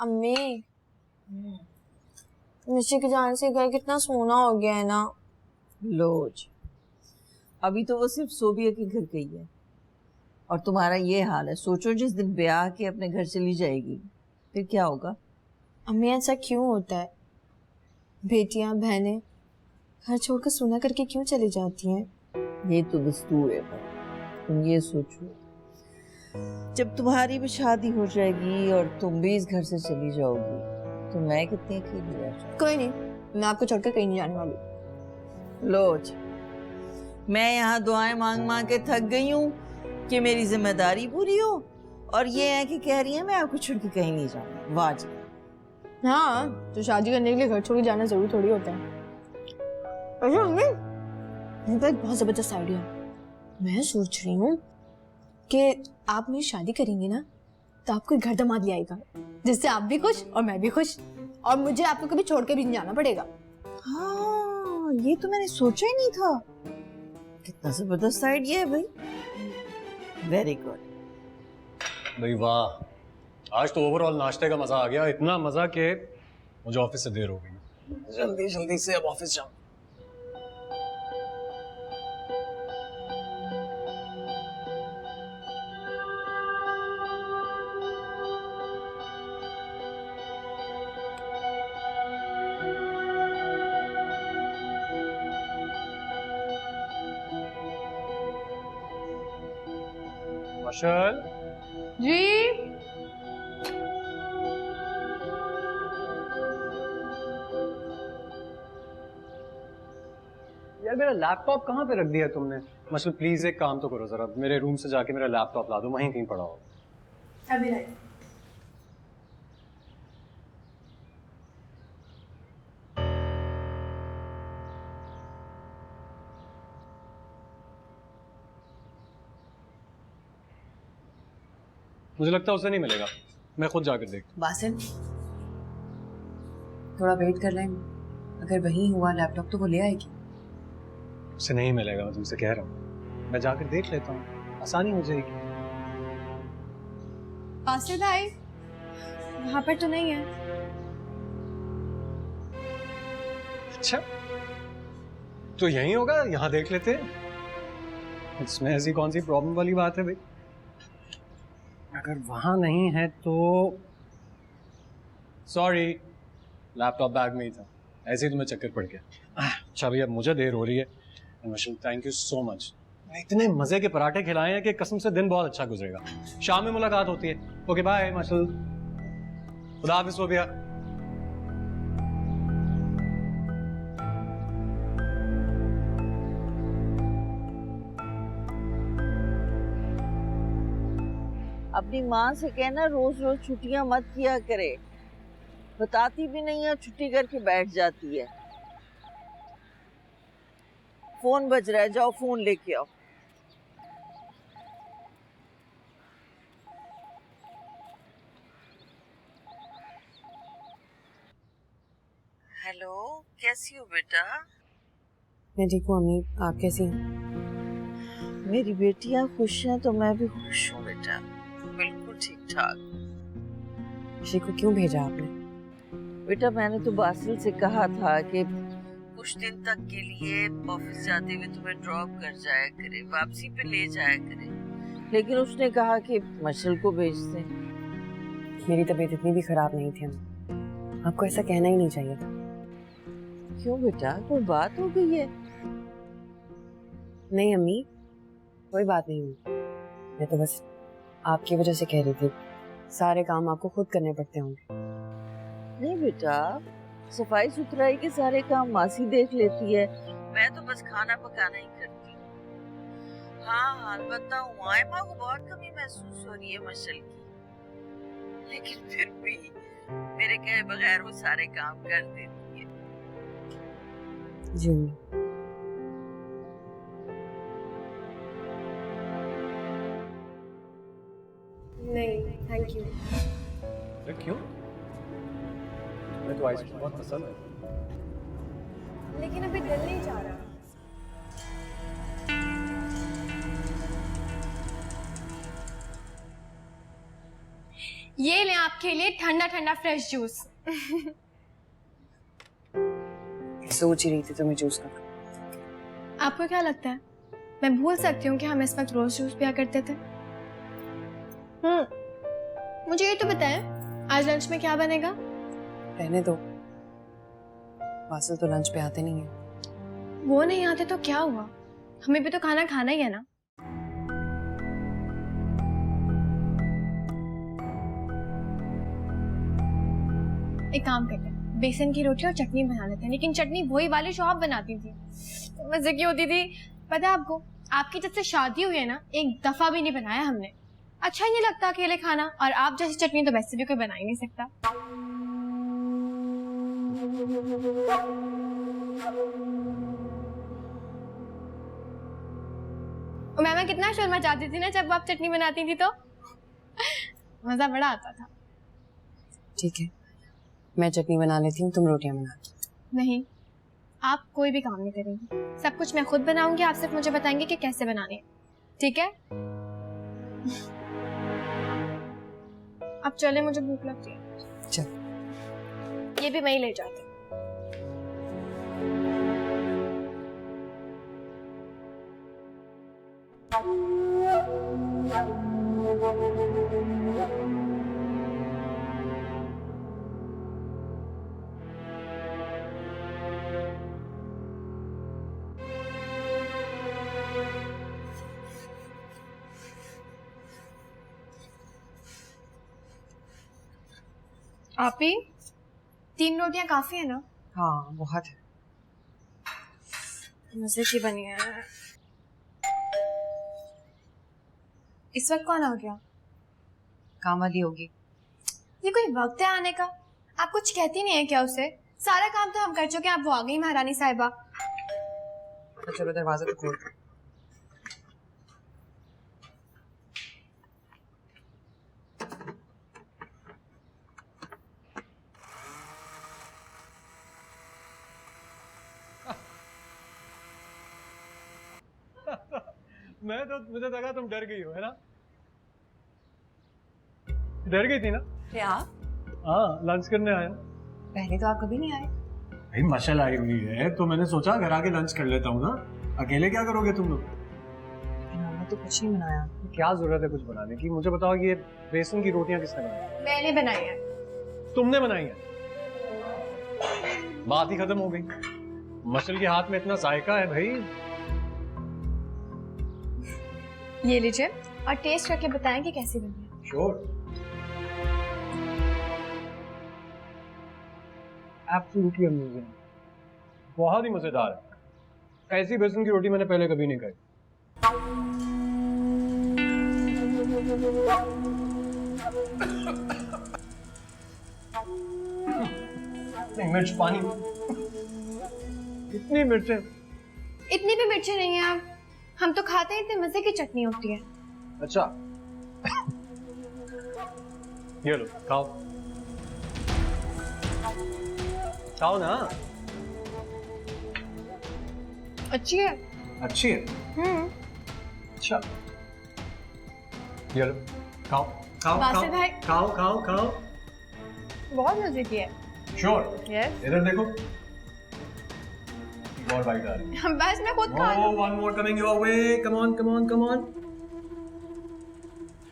अम्मी मिशी के जाने से घर कितना सोना हो गया है ना। लोज, अभी तो वो सिर्फ सोबिया के घर गई है और तुम्हारा ये हाल है। सोचो जिस दिन ब्याह के अपने घर चली जाएगी फिर क्या होगा। अम्मी ऐसा क्यों होता है? बेटियां बहनें घर छोड़कर सोना करके क्यों चली जाती हैं? ये तो दस्तूर है भाई। तुम ये सोचो जब तुम्हारी भी शादी हो जाएगी और तुम भी इस घर से चली जाओगी तो मैं कितनी अकेली रह जाऊंगी। कोई नहीं, मैं आपको छोड़कर कहीं नहीं जाने वाली। लोज, मैं यहाँ दुआएं मांग मांग के थक गई हूँ कि मेरी जिम्मेदारी पूरी हो और ये है कि कह रही है मैं आपको छोड़ के कहीं नहीं जाऊंगी। वाह जी। हाँ, तो शादी करने के लिए घर छोड़ के जाना जरूरी थोड़ी होता है। अच्छा मम्मी, मेरे पास एक बहुत जबरदस्त आइडिया है। मैं सोच रही हूँ कि आप मेरी शादी करेंगे ना तो आपको एक घर दामाद ले आएगा जिससे आप भी खुश और मैं भी खुश, और मुझे आपको कभी छोड़ के भी नहीं जाना पड़ेगा। हाँ, ये तो मैंने सोचा ही नहीं था। कितना जबरदस्त आइडिया है भाई। वेरी गुड भाई वाह, आज तो ओवरऑल नाश्ते का मजा आ गया। इतना मजा कि मुझे ऑफिस से देर हो गई। जल्दी जल्दी से अब ऑफिस जाऊं। मार्शल जी यार, मेरा लैपटॉप कहाँ पे रख दिया तुमने? मार्शल प्लीज एक काम तो करो जरा, मेरे रूम से जाके मेरा लैपटॉप ला दो, वहीं कहीं पड़ा हो। अभी नहीं। मुझे लगता है उसे नहीं मिलेगा, मैं खुद जाकर देखता बासिल, थोड़ा वेट कर लें। अगर वही हुआ लैपटॉप तो वो ले आएगी। हूँ। उसे नहीं मिलेगा, मैं तुमसे कह रहा हूँ। मैं जाकर देख लेता हूँ, आसानी हो जाएगी। बासिल भाई, यहाँ पर तो नहीं है। अच्छा, तो यहीं होगा, यहाँ देख लेते हैं। इसमें ऐसी कौन सी प्रॉब्लम वाली बात है भाई? अगर वहां नहीं है तो सॉरी, लैपटॉप बैग में ही था, ऐसे ही तुम्हें चक्कर पड़ गया। अच्छा भैया, मुझे देर हो रही है। Thank you so much. इतने मजे के पराठे खिलाए हैं कि कसम से दिन बहुत अच्छा गुजरेगा। शाम में मुलाकात होती है। ओके बाय मार्शल, खुदा हाफिज़ सोबिया। अपनी माँ से कहना रोज रोज छुट्टियां मत किया करे। बताती भी नहीं है, छुट्टी करके बैठ जाती है। फोन बज रहा है, जाओ फोन लेके आओ। हेलो, कैसी हो बेटा? मैं ठीक हूँ अम्मी, आप कैसी हैं? मेरी बेटियां खुश हैं तो मैं भी खुश हूँ बेटा, बिल्कुल ठीक ठाक। ऋषि को क्यों भेजा आपने? बेटा मैंने तो बासिल से कहा था कि कुछ दिन तक के लिए ऑफिस जाते हुए तुम्हें ड्रॉप कर जाया करे, वापसी पे ले जाया करे, लेकिन उसने कहा कि मार्शल को भेज दें। मेरी तबीयत इतनी भी खराब नहीं थी अम्मी, आपको ऐसा कहना ही नहीं चाहिए था। क्यों बेटा, कोई बात हो गई है? नहीं अम्मी, कोई बात नहीं हुई। मैं तो बस आपकी वजह से कह रही थी, सारे काम आपको खुद करने पड़ते होंगे। नहीं बेटा, सफाई सुथराई के सारे काम मासी देख लेती है, मैं तो बस खाना पकाना ही करती हूँ। हाँ, अलबत्ता हुमायमा को बहुत कमी महसूस हो रही है मार्शल की, लेकिन फिर भी मेरे कहे बगैर वो सारे काम कर देती है। जी अम्मी। नहीं थैंक यू। अरे क्यों? मैं तो आइसक्रीम बहुत पसंद है। लेकिन अभी दिल नहीं चाह रहा। ये लें आपके लिए ठंडा ठंडा फ्रेश जूस। सोच ही रही थी तुम्हें जूस का। आपको क्या लगता है मैं भूल सकती हूँ कि हम इस वक्त रोज जूस पिया करते थे? मुझे ये तो बताएं आज लंच में क्या बनेगा? रहने दो, वासिल तो लंच पे आते नहीं है। वो नहीं आते तो क्या हुआ, हमें भी तो खाना खाना ही है ना। एक काम करते हैं, बेसन की रोटी और चटनी बना लेते हैं, लेकिन चटनी वही वाली जो आप बनाती थी, तो मजे की होती थी। पता है आपको, आपकी जब से शादी हुई है ना, एक दफा भी नहीं बनाया हमने। अच्छा ही नहीं लगता अकेले खाना, और आप जैसी चटनी तो वैसे भी कोई बना ही नहीं सकता। मैं कितना शर्मा जाती थी ना जब आप चटनी बनाती थी, तो मजा बड़ा आता था। ठीक है, मैं चटनी बना लेती हूँ, तुम रोटियां बना। नहीं, आप कोई भी काम नहीं करेंगी, सब कुछ मैं खुद बनाऊंगी, आप सिर्फ मुझे बताएंगे कि कैसे बनानी है, ठीक है? अब चले, मुझे भूख लगती है। चल। ये भी मैं ही ले जाती हूँ। आप ही 3 रोटियां काफी है ना? हाँ बहुत है। मजे की बनी है। इस वक्त कौन आ गया? काम वाली होगी। ये कोई वक्त है आने का? आप कुछ कहती नहीं है क्या उसे? सारा काम तो हम कर चुके हैं, आप वो आ गई महारानी साहिबा। तो चलो दरवाजा तो खोल। मुझे लगा तुम डर गई हो, है ना? डर गई थी ना? क्या? हाँ, लंच करने आया। पहले तो आप कभी नहीं आए। भाई मशल आई हुई है तो मैंने सोचा घर आके लंच कर लेता हूँ ना। अकेले क्या करोगे तुम लोग? मैंने तो कुछ नहीं बनाया। क्या जरूरत है कुछ बनाने की? मुझे बताओ कि ये बेसन की रोटियां किसने बनाई? मैंने बनाई है। तुमने बनाई है? बात ही खत्म हो गई। मशल के हाथ में इतना जायका है भाई। ये लीजिए और टेस्ट करके बताएं कि कैसी बनी है। श्योर। एब्सोल्युटली अमेजिंग, बहुत ही मजेदार है। ऐसी बेसन की रोटी मैंने पहले कभी नहीं खाई। नहीं, मिर्च पानी। इतनी मिर्चें। इतनी भी मिर्ची नहीं है आप, हम तो खाते हैं, इतने मजे की चटनी होती है। अच्छा। ये लो, खाओ खाओ ना। अच्छी है। अच्छी है? अच्छा, ये लो, खाओ खाओ वासिल भाई। खाओ खाओ खाओ। बहुत मजे की है। श्योर। यस। इधर देखो, एक और बाइट आ रही है। बस मैं खुद खा Oh, लूं। one more coming your way. Come on, come on, come on.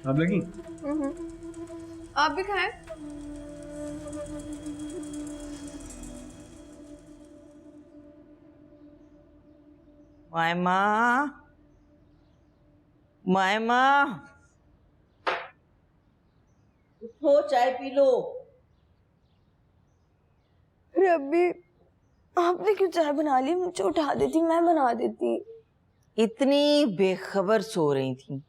अब लगी? आप भी खाएं। मायमा, मायमा, उठो चाय पी लो। रब्बी, आपने क्यों चाय बना ली? मुझे उठा देती, मैं बना देती। इतनी बेखबर सो रही थी,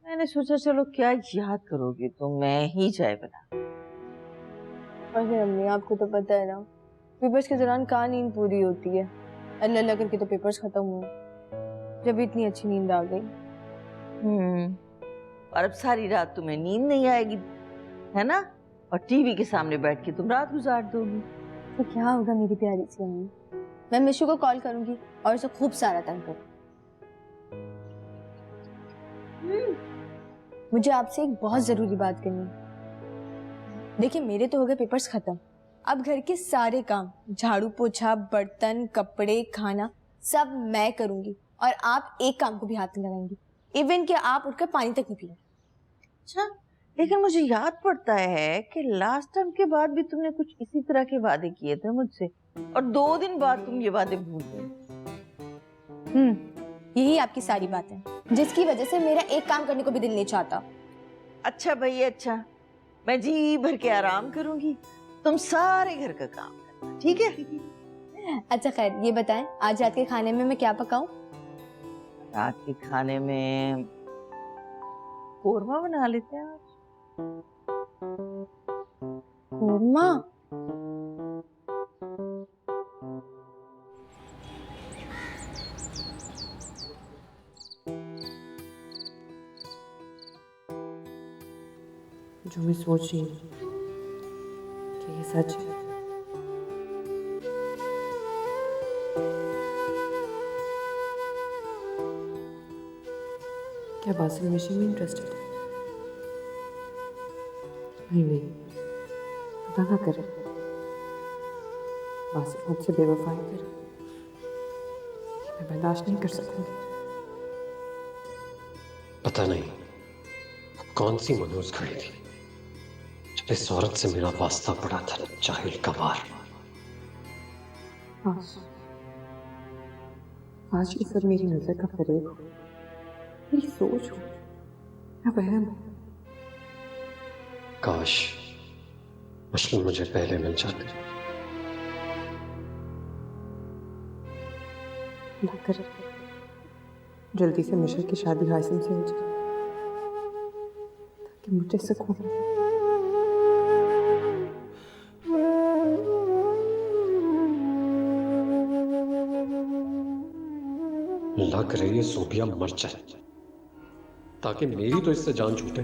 मैंने सोचा चलो क्या याद करोगे तो मैं ही चाय बना। अरे अम्मी, आपको तो पता है ना, पेपर्स के दौरान कहाँ नींद पूरी होती है। अल्लाह अल्लाह करके तो पेपर्स खत्म हुए, जब इतनी अच्छी नींद आ गई। और अब सारी रात तुम्हें नींद नहीं आएगी, है ना? और टीवी के सामने बैठ के तुम रात गुजार दोगी। तो क्या होगा मेरी प्यारी सी अम्मी, मैं मिशू को कॉल करूंगी और उसे खूब सारा तंग करूंगी। मुझे आपसे एक बहुत जरूरी बात करनी है। देखिए मेरे तो हो गए पेपर्स खत्म, अब घर के सारे काम, झाड़ू पोछा, बर्तन, कपड़े, खाना सब मैं करूंगी और आप एक काम को भी हाथ नहीं लगाएंगी, इवन कि आप उठकर पानी तक नहीं पिएंगे। अच्छा, लेकिन मुझे याद पड़ता है कि लास्ट टाइम के बाद भी तुमने कुछ इसी तरह के वादे किए थे मुझसे, और 2 दिन बाद तुम ये वादे भूल गए। यही आपकी सारी बात है, जिसकी वजह से मेरा एक काम करने को भी दिल नहीं चाहता। अच्छा भैया, अच्छा, मैं जी भर के आराम करूंगी, तुम सारे घर का काम करना, ठीक है? अच्छा खैर ये बताएं, आज रात के खाने में मैं क्या पकाऊं? रात के खाने में कोरमा बना लेते हैं आज। कोरमा? जो मैं सोच रही हूँ कि ये सच है। क्या बासिल मिशी में इंटरेस्टेड है? नहीं, पता ना करे बासिल मुझसे बेवफाई करे, मैं बर्दाश्त नहीं कर सकूंगी। पता नहीं कौन सी मनोज खड़ी थी जब इस औरत से मेरा वास्ता पड़ा था, जाहिल गवार। आज ये सब मेरी नजर का फरेब हो, मेरी सोच हो या वहम हो। काश मुश्किल मुझे पहले मिल जाती। अल्लाह करे जल्दी से मिशर की शादी हासिम से हो जाए ताकि मुझे सुकून मिले। लग रही है सोबिया मर जाए ताकि मेरी तो इससे जान छूटे।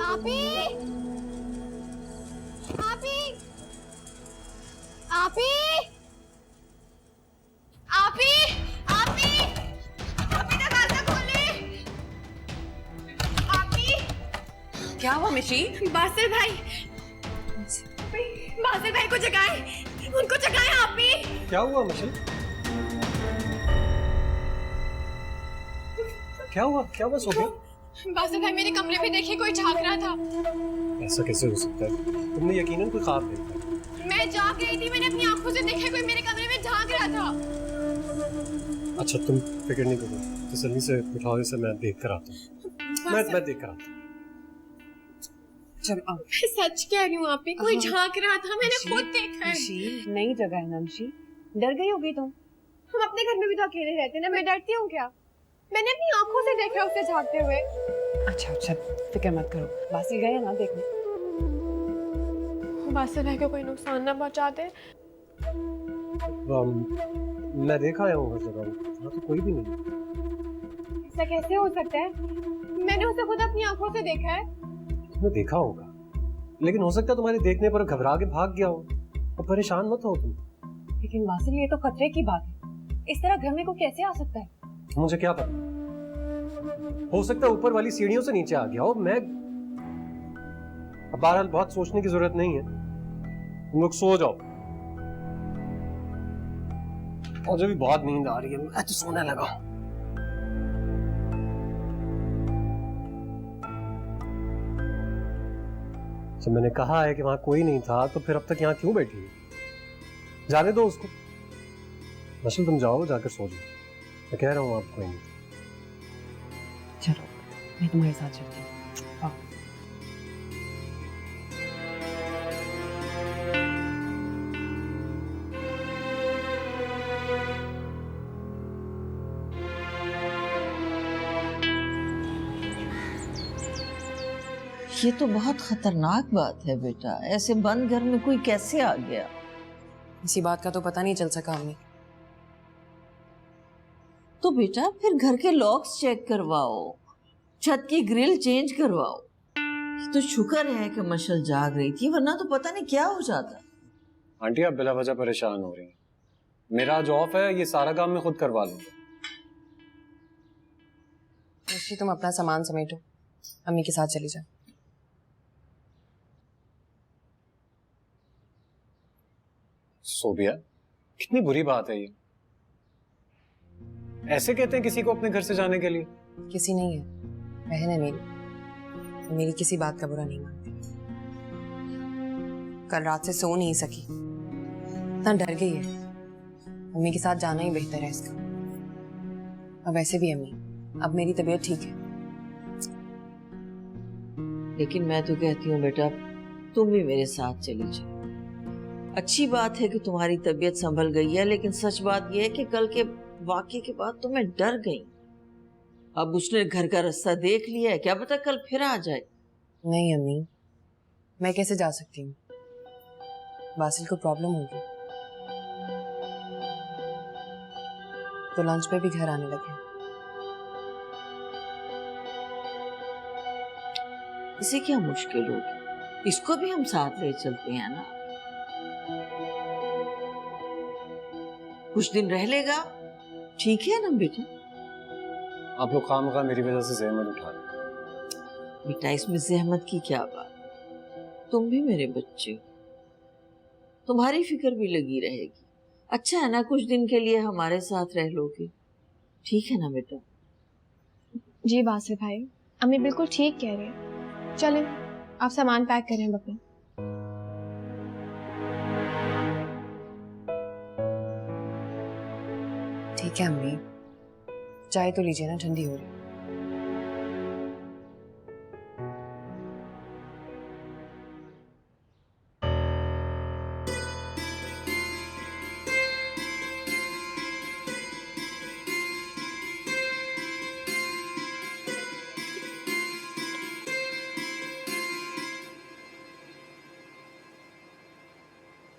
आपी, आपी, आपी, आपी, आपी, आपी दरवाजा खोले। आपी, क्या हुआ मिशी? बासिल भाई, बासिल भाई को जगाए, उनको जगाए आपी। क्या हुआ मिशेल? क्या हुआ सोबिया? बासिल भाई मेरे कमरे में देखिए कोई झांक रहा था। ऐसा कैसे हो सकता है? तुमने यकीनन कोई ख्वाब देखा। मैं जाग रही थी, मैंने अपनी आंखों से देखा कोई मेरे कमरे में झांक रहा था। अच्छा तुम फिक्र नहीं करो, तसल्ली से उठाओ इसे, मैं देख कर आता हूँ। मैं देख कर आता हूँ। चलो आओ। मैं सच कह रही हूँ आपी, कोई झांक रहा था, मैंने खुद देखा है। नई जगह है ना मिशी, डर गई होगी तुम। हम अपने घर में भी तो अकेले रहते हैं ना, मैं डरती हूँ क्या? मैंने अपनी आंखों से देखा उसे झांकते हुए। अच्छा फिक्र मत करो, बासिल गए ना देखने। बासिल भाई को कोई नुकसान ना पहुंचा दे। मैं देखा आया हूँ हर जगह, वहाँ तो कोई भी नहीं है। ऐसा कैसे हो सकता है? मैंने उसे खुद अपनी आंखों से देखा है। तुमने देखा होगा, लेकिन हो सकता है तुम्हारे देखने पर घबरा के भाग गया हो। अब परेशान मत हो तुम। लेकिन बासिल ये तो खतरे की बात है, इस तरह घर में को कैसे आ सकता है? मुझे क्या पता, हो सकता है ऊपर वाली सीढ़ियों से नीचे आ गया हो। मैं अब बहरहाल बहुत सोचने की जरूरत नहीं है, तुम लोग सो जाओ। मुझे भी बहुत नींद आ रही है, मैं तो सोने लगा। जब मैंने कहा है कि वहां कोई नहीं था तो फिर अब तक यहाँ क्यों बैठी है? जाने दो उसको। मशल तुम जाओ, जाकर सो जाओ। मैं कह रहा हूँ आप कोई नहीं। चलो मैं तुम्हारे साथ चलती हूँ। आओ। ये तो बहुत खतरनाक बात है बेटा, ऐसे बंद घर में कोई कैसे आ गया? इसी बात का तो पता नहीं चल सका अम्मी। तो बेटा फिर घर के लॉक्स चेक करवाओ, छत की ग्रिल चेंज करवाओ। ये तो शुक्र है कि मशल जाग रही थी, वरना तो पता नहीं क्या हो जाता। आंटी आप बिला वजह परेशान हो रही हैं। मेरा आज ऑफ है, ये सारा काम मैं खुद करवा लूंगा। ऋषि तुम अपना सामान समेटो, अम्मी के साथ चली जाओ। सोबिया, कितनी बुरी बात है ये। ऐसे कहते हैं किसी को अपने घर से जाने के लिए? किसी नहीं है, बहन है मेरी, मेरी किसी बात का बुरा नहीं मानती। कल रात से सो नहीं सकी, इतना डर गई है। अम्मी के साथ जाना ही बेहतर है इसका। और वैसे भी अम्मी, अब मेरी तबीयत ठीक है। लेकिन मैं तो कहती हूँ बेटा तुम भी मेरे साथ चली जाओ। अच्छी बात है कि तुम्हारी तबीयत संभल गई है, लेकिन सच बात यह है कि कल के वाकये के बाद तो मैं डर गई। अब उसने घर का रास्ता देख लिया है, क्या पता कल फिर आ जाए। नहीं अम्मी, मैं कैसे जा सकती हूँ? बासिल को प्रॉब्लम होगी, तो लंच पे भी घर आने लगे। इसे क्या मुश्किल होगी, इसको भी हम साथ ले चलते हैं ना। कुछ दिन रह लेगा, ठीक है ना बेटा? आप लोग खामखा मेरी वजह से जहमत उठा रहे। बेटा इसमें जहमत की क्या बात, तुम भी मेरे बच्चे हो, तुम्हारी फिक्र भी लगी रहेगी। अच्छा है ना, कुछ दिन के लिए हमारे साथ रह लोगे, ठीक है ना बेटा? जी बासिल भाई, अम्मी बिल्कुल ठीक कह रही है। चलें, आप सामान पैक करें अपना। ठीक है अम्मी, चाय तो लीजिए ना, ठंडी हो रही है।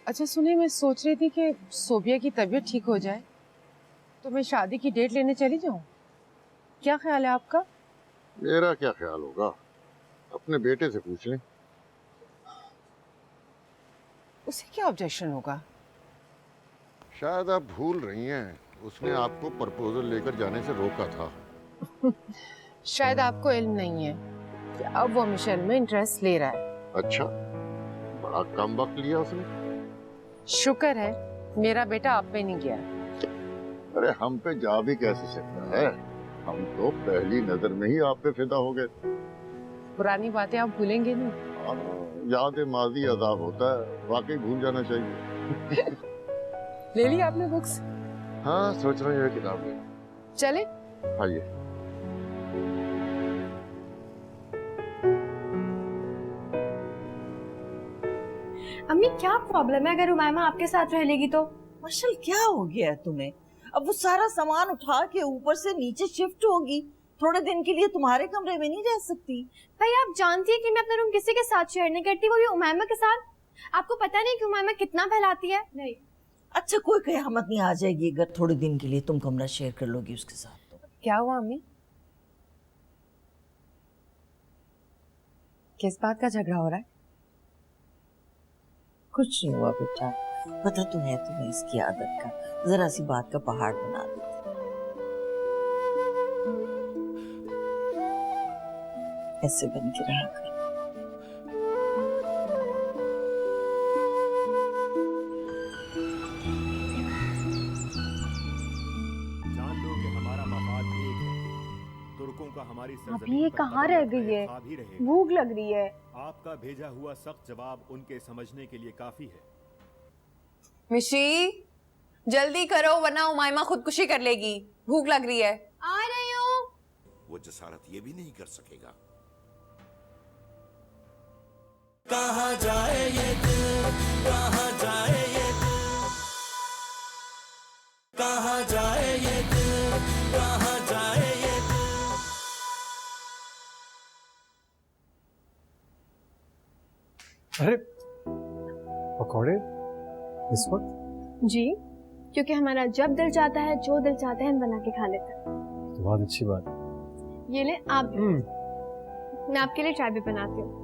अच्छा सुनिए, मैं सोच रही थी कि सोबिया की तबीयत ठीक हो जाए तो मैं शादी की डेट लेने चली जाऊं। क्या ख्याल है आपका? मेरा क्या ख्याल होगा, अपने बेटे से पूछ लें। उसे क्या ऑब्जेक्शन होगा? शायद आप भूल रही हैं, उसने आपको प्रपोजल लेकर जाने से रोका था। शायद आपको इल्म नहीं है कि अब वो मिशेल में इंटरेस्ट ले रहा है। अच्छा, बड़ा कम वक्त लिया उसने। शुक्र है मेरा बेटा आप पे नहीं गया। अरे हम पे जा भी कैसे सकता है, हम तो पहली नजर में ही आप पे फिदा हो गए। पुरानी बातें आप भूलेंगे नहीं। याद माजी अजाब होता है, वाकई भूल जाना चाहिए। ले ली आपने बुक्स? हाँ सोच रही है किताब में। चले? आइए। अम्मी क्या प्रॉब्लम है अगर उमायमा आपके साथ रह लेगी तो? मशल क्या हो गया है तुम्हें? अब वो सारा सामान उठा के ऊपर से नीचे शिफ्ट होगी, थोड़े दिन के लिए तुम्हारे कमरे में नहीं रह सकती। भाई आप जानती है कि मैं अपना रूम किसी के साथ शेयर नहीं करती, वो भी उमायमा के साथ। आपको पता नहीं कि उमायमा कितना फैलाती है। नहीं अच्छा कोई कयामत नहीं आ जाएगी अगर थोड़े दिन के लिए तुम कमरा शेयर कर लोगी उसके साथ तो। क्या हुआ अम्मी? किस बात का झगड़ा हो रहा है? कुछ नहीं हुआ बेटा, पता तो है तुम्हें इसकी आदत का, जरा सी बात का पहाड़ बना देती। ऐसे बन के रहा कर। जान लो कि हमारा मफाद एक है। तुर्कों का हमारी अभी सरजमीन ये पर कहाँ कदम रह रखना गई है? खा भी रहेगा। भूख लग रही है। आपका भेजा हुआ सख्त जवाब उनके समझने के लिए काफी है। मिशी जल्दी करो वरना उमाइमा खुदकुशी कर लेगी, भूख लग रही है। आ रही हूँ। वो जसारत ये भी नहीं कर सकेगा। कहाँ जाए ये दिल, कहाँ जाए ये दिल, कहाँ जाए ये दिल, कहाँ जाए ये दिल। अरे पकौड़े इस वक्त? जी, क्योंकि हमारा जब दिल चाहता है, जो दिल चाहता है, हम बना के खा लेते हैं। तो बहुत अच्छी बात है। ये ले आप भी। मैं आपके लिए चाय भी बनाती हूँ।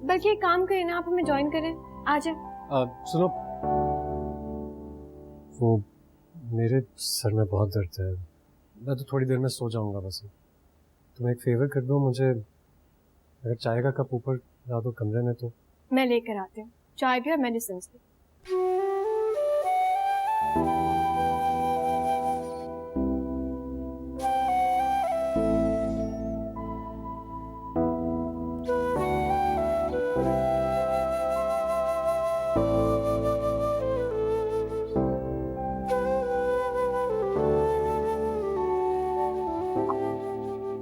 बल्कि एक काम करें ना, आप हमें ज्वाइन करें। आ जाए। सुनो, वो मेरे सर में बहुत दर्द है, मैं तो थोड़ी देर में सो जाऊंगा बस। तुम एक फेवर कर दो मुझे, अगर चाय का कप ऊपर ला दो कमरे में तो। मैं लेकर आती हूँ चाय भी और मेडिसिन भी।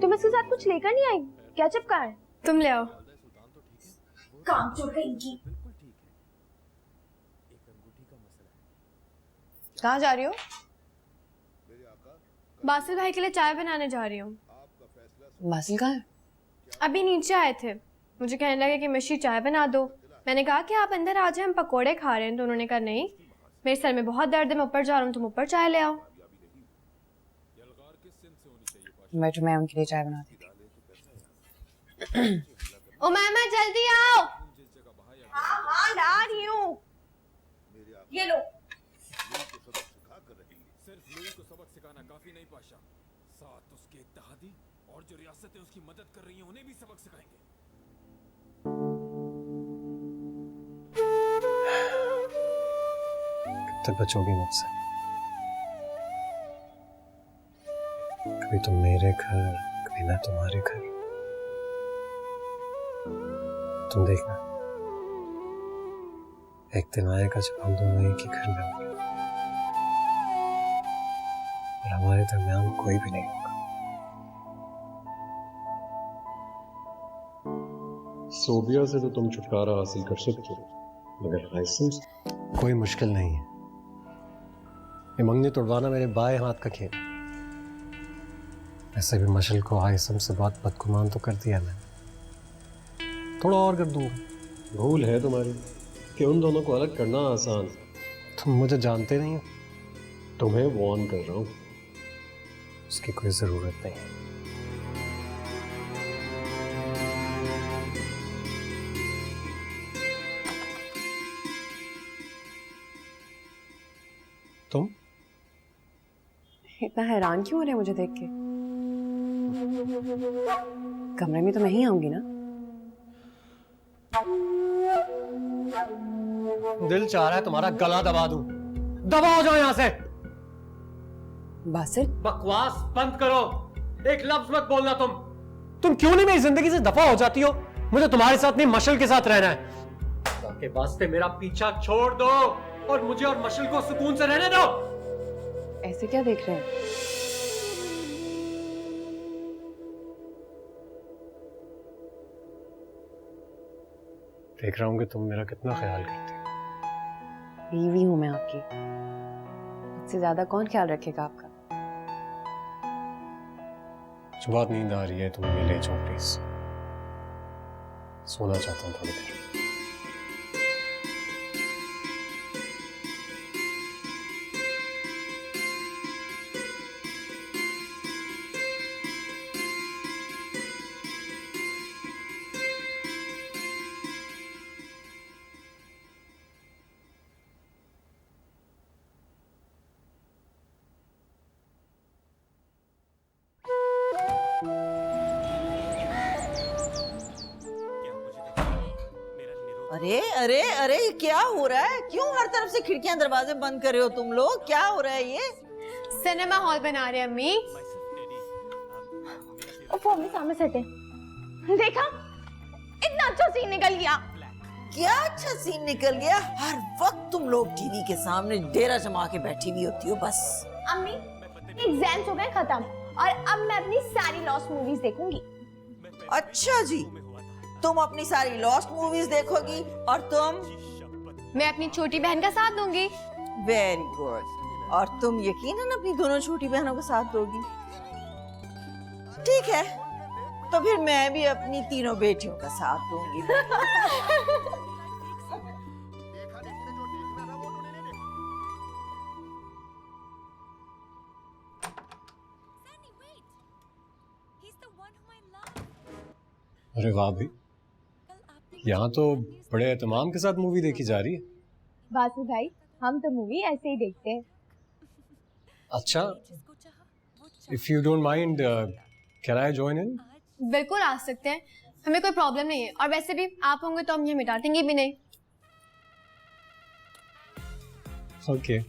तुम इसके साथ कुछ लेकर नहीं आई? क्या चिपका है? तुम ले आओ। काम चोर इनकी। कहाँ जा रही हो? बासिल भाई के लिए चाय बनाने जा रही हूँ। बासिल कहाँ है? अभी नीचे आए थे, मुझे कहने लगे कि मिशी चाय बना दो। मैंने कहा कि आप अंदर आ जाए, हम पकोड़े खा रहे हैं। तो उन्होंने कहा नहीं, मेरे सर में बहुत दर्द है, मैं ऊपर जा रहा हूँ, तुम ऊपर चाय ले आओ। बैठो, मैं उनके लिए चाय बनाती थी। ओ मैम जल्दी आओ। हाँ हाँ ला रही हूँ। ये लो। सिर्फ लुई को सबक सिखाना काफी नहीं पाशा, साथ उसके इत्तेहादी और जो रियासतें उसकी मदद कर रही हैं उन्हें भी सबक सिखाएंगे। कब तक बचोगी मुझसे? कभी तुम मेरे घर, कभी मैं तुम्हारे घर। तुम देखना, एक दिन आएगा जब हम दोनों एक ही घर में होंगे और हमारे दरमियान कोई भी नहीं होगा। सोबिया से तो तुम छुटकारा हासिल कर सकते हो, मगर लाइसेंस कोई मुश्किल नहीं है। ये मंगनी तोड़वाना मेरे बाएं हाथ का खेल। ऐसे भी मशल को आइसम से बहुत बदगुमान तो कर दिया मैंने, थोड़ा और कर दूँ। भूल है तुम्हारी कि उन दोनों को अलग करना आसान। तुम मुझे जानते नहीं हो, तुम्हें वॉर्न कर रहा हूँ, उसकी कोई जरूरत नहीं है। तुम इतना हैरान क्यों हो रहे हैं मुझे देख के? कमरे में तो मैं ही आऊंगी ना। दिल चाह रहा है तुम्हारा गला दबा दूं। दबा हो जाओ यहां से। बासिल, बकवास बंद करो, एक लफ्ज मत बोलना। तुम क्यों नहीं मेरी जिंदगी से दफा हो जाती हो? मुझे तुम्हारे साथ नहीं, मशल के साथ रहना है। ताकि वास्ते मेरा पीछा छोड़ दो और मुझे और मशल को सुकून से रहने दो। ऐसे क्या देख रहे हैं? देख रहा हूं कि तुम मेरा कितना ख्याल करते हो। बीवी हूं मैं आपकी, इससे ज्यादा कौन ख्याल रखेगा आपका? मुझे बहुत नींद आ रही है, तुम मुझे ले जाओ प्लीज। सोना चाहता हूँ थोड़ी देर। अरे अरे अरे क्या हो रहा है? क्यों हर तरफ से खिड़कियां दरवाजे बंद कर रहे हो तुम लोग? क्या हो रहा है ये? सिनेमा हॉल बना रहे हैं अम्मी। वो अम्मी सामने सेट है, देखा इतना अच्छा सीन निकल गया। क्या अच्छा सीन निकल गया? हर वक्त तुम लोग टीवी के सामने डेरा जमा के बैठी हुई होती हो बस। अम्मी एग्जाम्स हो गए खत्म और अब मैं अपनी सारी लॉस्ट मूवीज देखूंगी। अच्छा जी, तुम अपनी सारी लॉस्ट मूवीज देखोगी और तुम? मैं अपनी छोटी बहन का साथ दूंगी। Very good. और तुम यकीनन अपनी दोनों छोटी बहनों का साथ दोगी? ठीक है, तो फिर मैं भी अपनी तीनों बेटियों का साथ दूंगी। अरे वाह भाई, यहाँ तो बड़े एहतमाम के साथ मूवी देखी जा रही है। बासु भाई, हम तो मूवी ऐसे ही देखते हैं। अच्छा, if you don't mind can I join in? बिल्कुल आ सकते हैं, हमें कोई प्रॉब्लम नहीं है। और वैसे भी आप होंगे तो हम ये मिटा देंगे भी नहीं। ओके।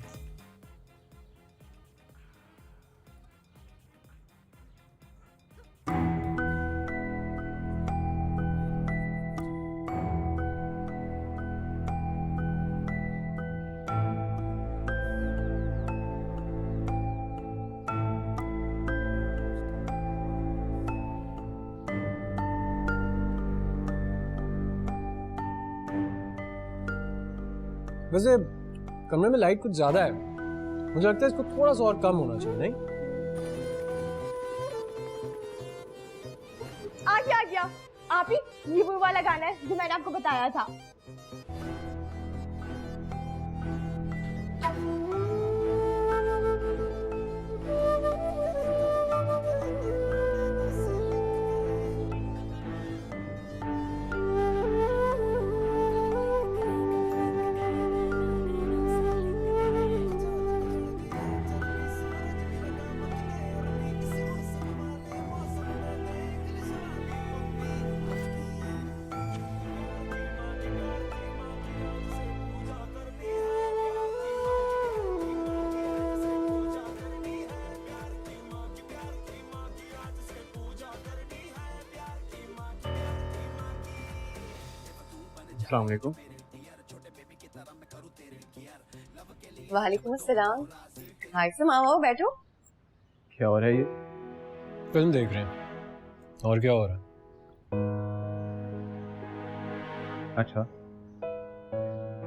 वैसे कमरे में लाइट कुछ ज्यादा है, मुझे लगता है इसको थोड़ा सा और कम होना चाहिए, नहीं? आ गया आप ही, ये वो वाला गाना है जो मैंने आपको बताया था। अस्सलाम वालेकुम। वालेकुम अस्सलाम। हाय सम, आओ बैठो। क्या हो रहा है ये? फिल्म देख रहे हैं। और क्या हो रहा है? अच्छा,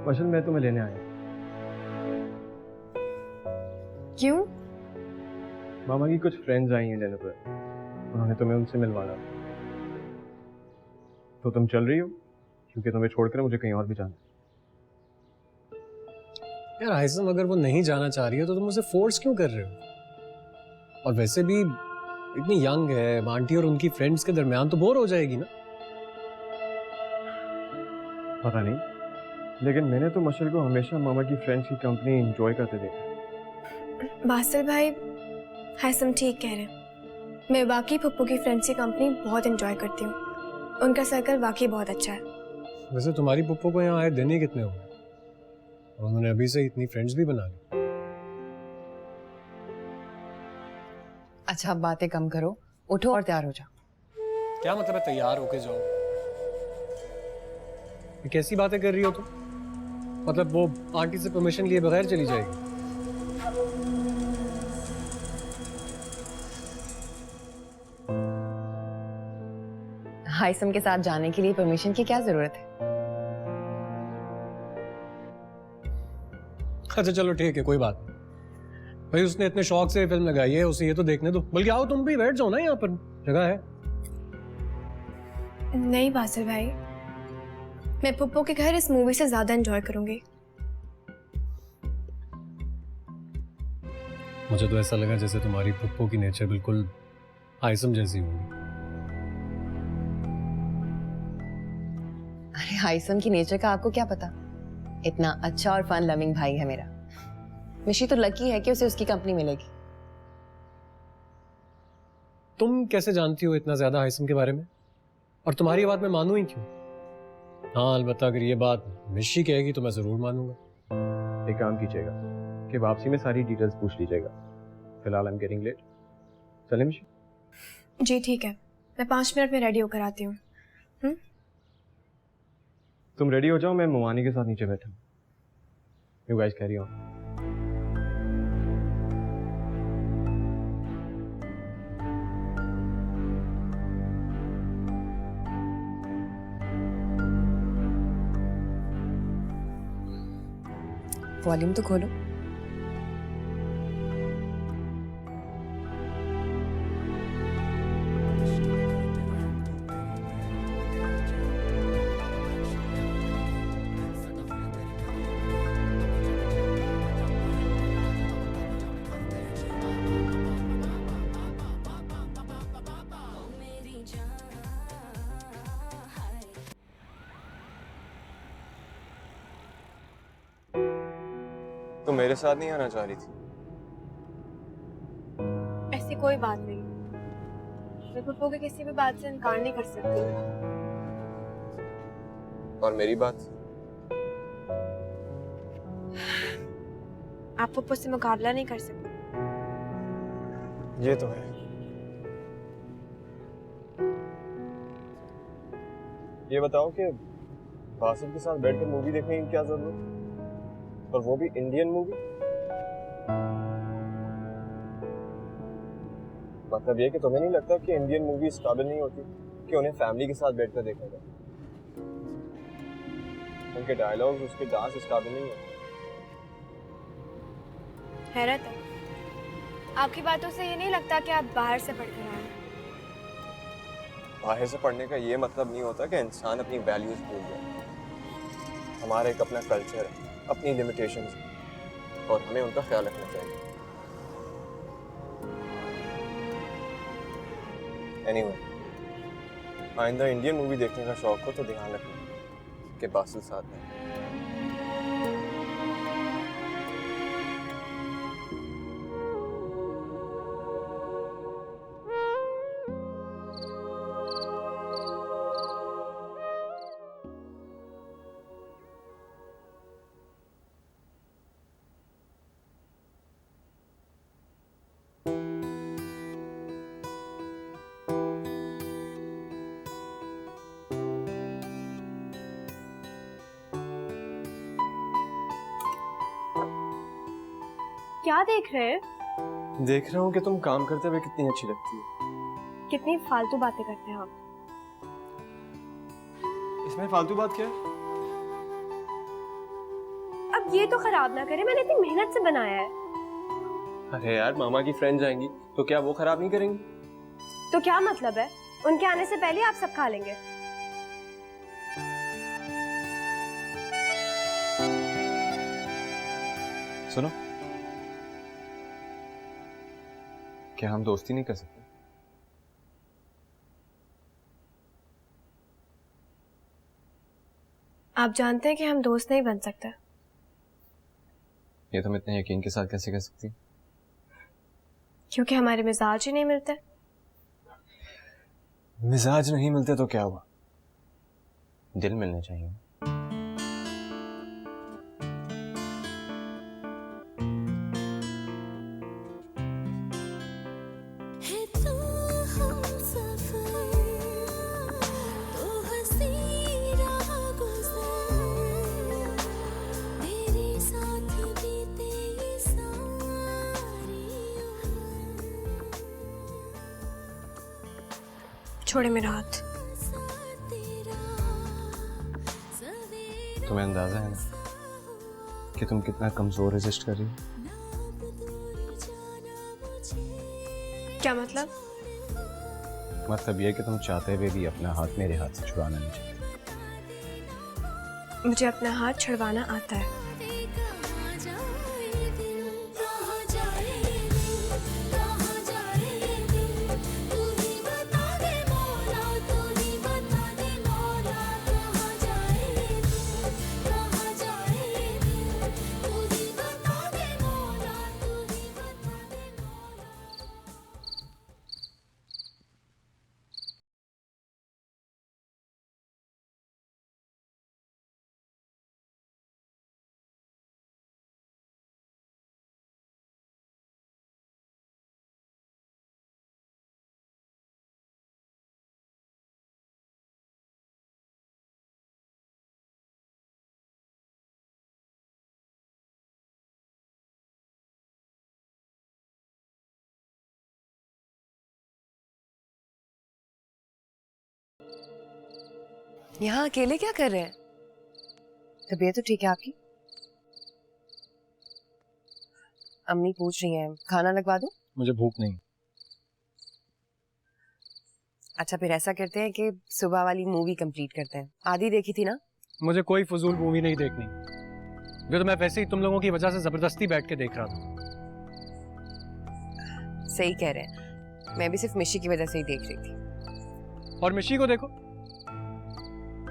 वैसे मैं तुम्हें लेने आया। क्यों? मामा की कुछ फ्रेंड्स आई हैं लेने पर, उन्होंने तुम्हें उनसे मिलवाना। तो तुम चल रही हो? क्योंकि तुम्हें छोड़कर मुझे कहीं और भी जाना। यार हाइसम, अगर वो नहीं जाना चाह रही है तो तुम उसे फोर्स क्यों कर रहे हो? और वैसे भी इतनी यंग है, आंटी और उनकी फ्रेंड्स के दरमियान तो बोर हो जाएगी ना। पता नहीं, लेकिन मैंने तो मशर को हमेशा मामा की फ्रेंड्स की कंपनी एंजॉय करते देखा। बासिल भाई, हाइसम ठीक कह रहे हैं। मैं वाकई पप्पू की फ्रेंड्स की कंपनी बहुत एंजॉय करती हूँ। उनका सर्कल वाकई बहुत अच्छा है। वैसे तुम्हारी पुप्पो को यहाँ आए दिन ही कितने हुए, और उन्होंने अभी से इतनी फ्रेंड्स भी बना ली। अच्छा, अब बातें कम करो, उठो और तैयार हो जाओ। क्या मतलब है तैयार होके जाओ? ये कैसी बातें कर रही हो तुम? मतलब वो आंटी से परमिशन लिए बगैर चली जाएगी? हाइसम के साथ जाने के लिए परमिशन की क्या जरूरत है? अच्छा चलो ठीक है, कोई बात नहीं भाई। उसने इतने शौक से फिल्म लगाई है, उसे ये तो देखने दो। बल्कि आओ तुम भी बैठ जाओ ना, यहाँ पर जगह है। नहीं बासिल भाई, मैं पप्पू के घर इस मूवी से ज्यादा एंजॉय करूंगी। मुझे तो ऐसा लगा जैसे तुम्हारी पप्पो की नेचर बिल्कुल हाइसम जैसी होगी। अरे हाइसम की नेचर का आपको क्या पता? इतना अच्छा और फन लविंग भाई है मेरा। मिशी तो लकी है कि उसे उसकी कंपनी मिलेगी। तुम कैसे जानती हो इतना ज्यादा हाइसम के बारे में? और तुम्हारी बात मैं मानूं ही क्यों? हाँ अलबत्ता अगर ये बात मिशी कहेगी तो मैं ज़रूर मानूंगा। एक काम कीजिएगा कि वापसी में सारी डिटेल्स पूछ लीजिएगा। फिलहाल आई एम गेटिंग लेट। चलें मिशी? जी ठीक है, मैं 5 मिनट में रेडी होकर आती हूँ। तुम रेडी हो जाओ, मैं मुमानी के साथ नीचे बैठा हूँ। You guys carry on. Volume तो खोलो। तो मेरे साथ नहीं आना चाह रही थी? ऐसी कोई बात नहीं, मैं पुप्पो के किसी भी बात से इनकार नहीं कर सकती। और मेरी बात? आप पुप्पो से मुकाबला नहीं कर सकते। ये तो है। ये बताओ कि बासित के साथ बैठकर मूवी देखने की क्या जरूरत, और वो भी इंडियन मूवी? मतलब ये कि तुम्हें नहीं लगता कि इंडियन मूवी इस काबिल नहीं होती कि उन्हें फैमिली के साथ बैठकर देखा जाए? उनके डायलॉग्स, उसके डांस इस काबिल नहीं होते। हैरत है, आपकी बातों से ये नहीं लगता कि आप बाहर से पढ़ कर आए हैं। बाहर से पढ़ने का ये मतलब नहीं होता कि इंसान अपनी वैल्यूज भूल जाए। हमारा एक अपना कल्चर है, अपनी लिमिटेशंस, और हमें उनका ख्याल रखना चाहिए। एनीवे, आइंदा इंडियन मूवी देखने का शौक हो तो ध्यान रखना कि बासिल साथ में। क्या देख रहे हैं? देख रहा हूँ कि तुम काम करते हुए कितनी अच्छी लगती है। कितनी फालतू बातें करते हैं आप। इसमें फालतू बात क्या है? अब ये तो खराब ना करें, मैंने इतनी मेहनत से बनाया है। अरे यार, मामा की फ्रेंड्स आएंगी तो क्या वो खराब नहीं करेंगी? तो क्या मतलब है, उनके आने से पहले आप सब खा लेंगे। सुनो, क्या हम दोस्ती नहीं कर सकते? आप जानते हैं कि हम दोस्त नहीं बन सकते। ये तुम इतने यकीन के साथ कैसे कह सकती? क्योंकि हमारे मिजाज ही नहीं मिलते। मिजाज नहीं मिलते तो क्या हुआ? दिल मिलने चाहिए। छोड़े मेरा हाथ। तुम्हें अंदाजा है ना कि तुम कितना कमजोर रेजिस्ट कर रही हो? क्या मतलब? मतलब ये कि तुम चाहते हुए भी अपना हाथ मेरे हाथ से छुड़ाना नहीं चाहते। मुझे अपना हाथ छुड़वाना आता है। यहाँ अकेले क्या कर रहे हैं? तबीयत तो ठीक है आपकी? अम्मी पूछ रही हैं, खाना लगवा दूं? मुझे भूख नहीं। अच्छा फिर ऐसा करते हैं कि सुबह वाली मूवी कंप्लीट करते हैं। आधी देखी थी ना? मुझे कोई फजूल मूवी नहीं देखनी। ये तो मैं वैसे ही तुम लोगों की वजह से जबरदस्ती बैठ के देख रहा था। सही कह रहे हैं, मैं भी सिर्फ मिशी की वजह से ही देख रही थी। और मिशी को देखो,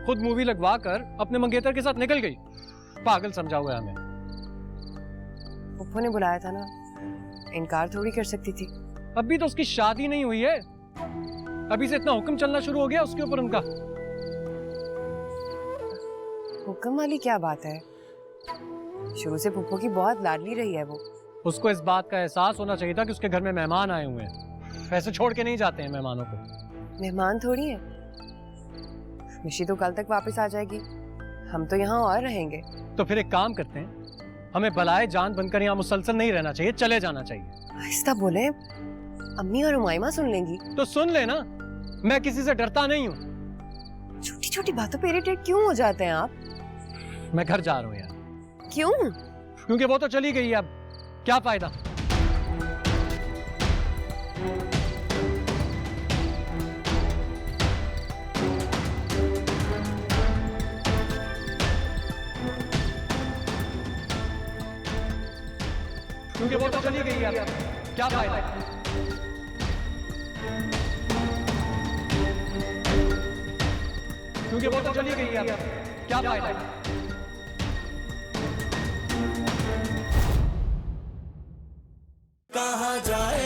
खुद मूवी लगवा कर अपने मंगेतर के साथ निकल गई। पागल समझा हुआ है हमें। पप्पू ने बुलाया था ना, इनकार थोड़ी कर सकती थी। अभी तो उसकी शादी नहीं हुई है, अभी से इतना हुक्म चलना शुरू हो गया उसके ऊपर उनका। हुक्म वाली क्या बात है? शुरू से पप्पू की बहुत लाडली रही है वो। उसको इस बात का एहसास होना चाहिए था कि उसके घर में मेहमान आए हुए हैं। ऐसे छोड़ के नहीं जाते हैं मेहमानों को। मेहमान थोड़ी है, मिशी तो कल तक वापस आ जाएगी, हम तो यहाँ और रहेंगे। तो फिर एक काम करते हैं, हमें बलाए जान बनकर यहाँ मुसलसल नहीं रहना चाहिए, चले जाना चाहिए। आहिस्ता बोले, अम्मी और उमाइमा सुन लेंगी। तो सुन लेना, मैं किसी से डरता नहीं हूँ। छोटी छोटी बातों पे इरिटेट क्यों हो जाते हैं आप? मैं घर जा रहा हूँ यार। क्यों? क्योंकि वो तो चली गई है, अब क्या फायदा। क्योंकि वो तो चली गई है, अब क्या फायदा। क्योंकि वो तो चली गई है, अब क्या फायदा। कहाँ जाए